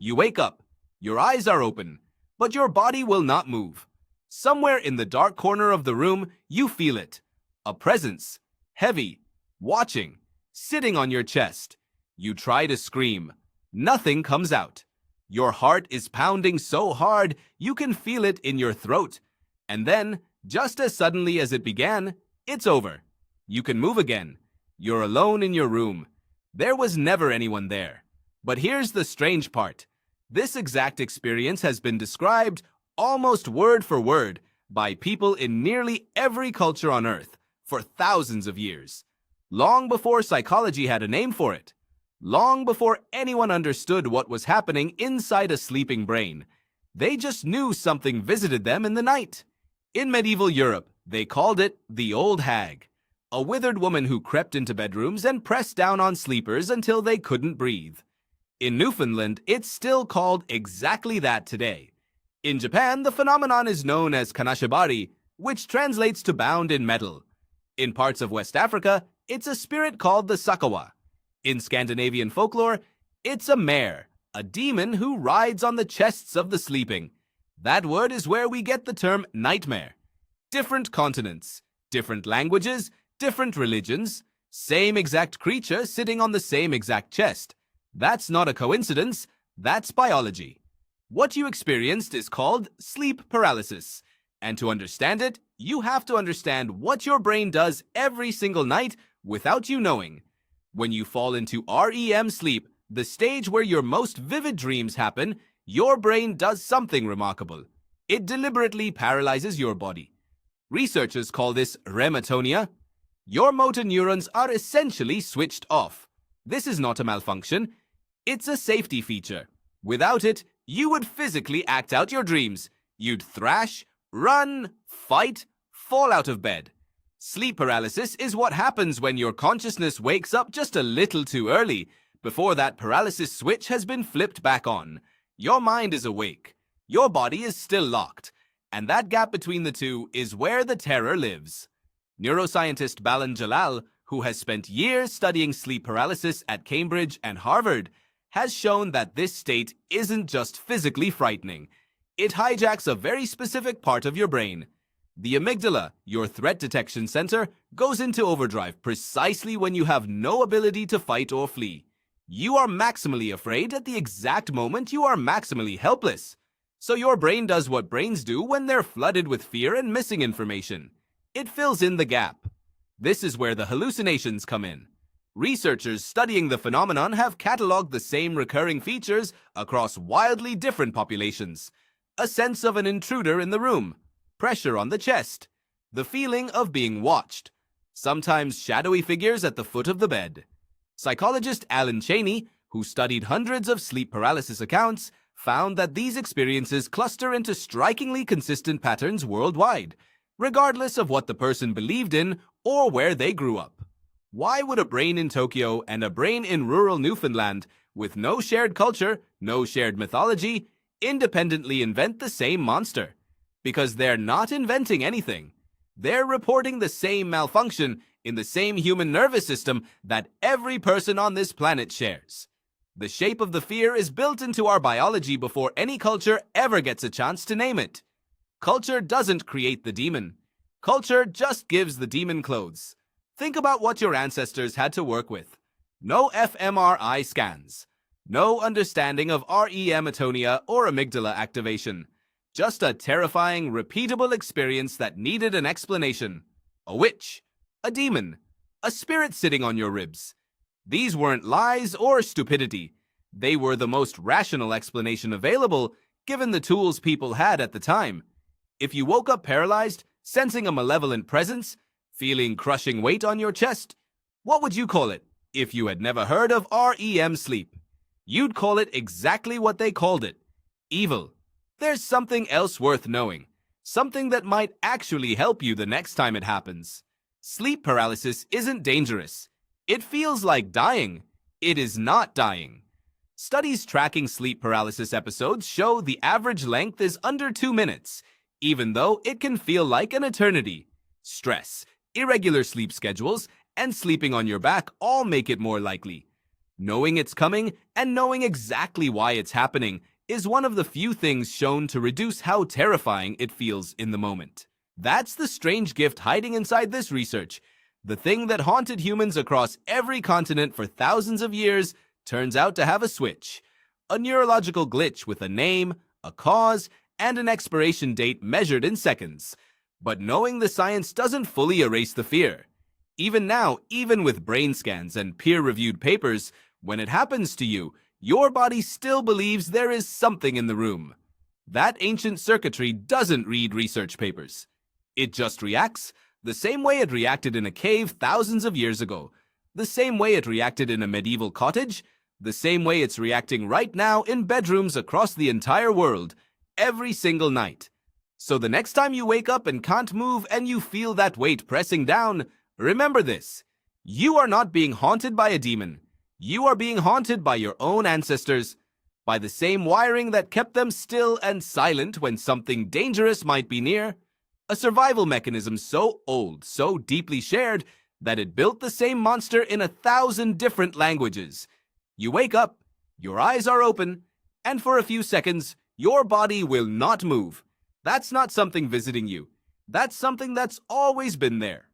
You wake up, your eyes are open, but your body will not move. Somewhere in the dark corner of the room, you feel it. A presence, heavy, watching, sitting on your chest. You try to scream. Nothing comes out. Your heart is pounding so hard, you can feel it in your throat. And then, just as suddenly as it began, it's over. You can move again. You're alone in your room. There was never anyone there. But here's the strange part. This exact experience has been described, almost word for word, by people in nearly every culture on Earth for thousands of years. Long before psychology had a name for it. Long before anyone understood what was happening inside a sleeping brain. They just knew something visited them in the night. In medieval Europe, they called it the old hag, a withered woman who crept into bedrooms and pressed down on sleepers until they couldn't breathe. In Newfoundland, it's still called exactly that today. In Japan, the phenomenon is known as kanashibari, which translates to bound in metal. In parts of West Africa, it's a spirit called the sakawa. In Scandinavian folklore, it's a mare, a demon who rides on the chests of the sleeping. That word is where we get the term nightmare. Different continents, different languages, different religions, same exact creature sitting on the same exact chest. That's not a coincidence, that's biology. What you experienced is called sleep paralysis. And to understand it, you have to understand what your brain does every single night without you knowing. When you fall into REM sleep, the stage where your most vivid dreams happen, your brain does something remarkable. It deliberately paralyzes your body. Researchers call this rematonia. Your motor neurons are essentially switched off. This is not a malfunction. It's a safety feature. Without it, you would physically act out your dreams. You'd thrash, run, fight, fall out of bed. Sleep paralysis is what happens when your consciousness wakes up just a little too early, before that paralysis switch has been flipped back on. Your mind is awake. Your body is still locked. And that gap between the two is where the terror lives. Neuroscientist Balan Jalal, who has spent years studying sleep paralysis at Cambridge and Harvard, has shown that this state isn't just physically frightening. It hijacks a very specific part of your brain. The amygdala, your threat detection center, goes into overdrive precisely when you have no ability to fight or flee. You are maximally afraid at the exact moment you are maximally helpless. So your brain does what brains do when they're flooded with fear and missing information. It fills in the gap. This is where the hallucinations come in. Researchers studying the phenomenon have cataloged the same recurring features across wildly different populations. A sense of an intruder in the room, pressure on the chest, the feeling of being watched, sometimes shadowy figures at the foot of the bed. Psychologist Alan Cheney, who studied hundreds of sleep paralysis accounts, found that these experiences cluster into strikingly consistent patterns worldwide, regardless of what the person believed in or where they grew up. Why would a brain in Tokyo and a brain in rural Newfoundland, with no shared culture, no shared mythology, independently invent the same monster? Because they're not inventing anything. They're reporting the same malfunction in the same human nervous system that every person on this planet shares. The shape of the fear is built into our biology before any culture ever gets a chance to name it. Culture doesn't create the demon. Culture just gives the demon clothes. Think about what your ancestors had to work with. No fMRI scans. No understanding of REM atonia or amygdala activation. Just a terrifying, repeatable experience that needed an explanation. A witch. A demon. A spirit sitting on your ribs. These weren't lies or stupidity. They were the most rational explanation available, given the tools people had at the time. If you woke up paralyzed, sensing a malevolent presence, feeling crushing weight on your chest, what would you call it if you had never heard of REM sleep? You'd call it exactly what they called it. Evil. There's something else worth knowing. Something that might actually help you the next time it happens. Sleep paralysis isn't dangerous. It feels like dying. It is not dying. Studies tracking sleep paralysis episodes show the average length is under 2 minutes, even though it can feel like an eternity. Stress, irregular sleep schedules, and sleeping on your back all make it more likely. Knowing it's coming and knowing exactly why it's happening is one of the few things shown to reduce how terrifying it feels in the moment. That's the strange gift hiding inside this research. The thing that haunted humans across every continent for thousands of years turns out to have a switch. A neurological glitch with a name, a cause, and an expiration date measured in seconds. But knowing the science doesn't fully erase the fear. Even now, even with brain scans and peer-reviewed papers, when it happens to you, your body still believes there is something in the room. That ancient circuitry doesn't read research papers. It just reacts the same way it reacted in a cave thousands of years ago, the same way it reacted in a medieval cottage, the same way it's reacting right now in bedrooms across the entire world, every single night. So the next time you wake up and can't move and you feel that weight pressing down, remember this: you are not being haunted by a demon. You are being haunted by your own ancestors, by the same wiring that kept them still and silent when something dangerous might be near. A survival mechanism so old, so deeply shared, that it built the same monster in 1,000 different languages. You wake up, your eyes are open, and for a few seconds, your body will not move. That's not something visiting you. That's something that's always been there.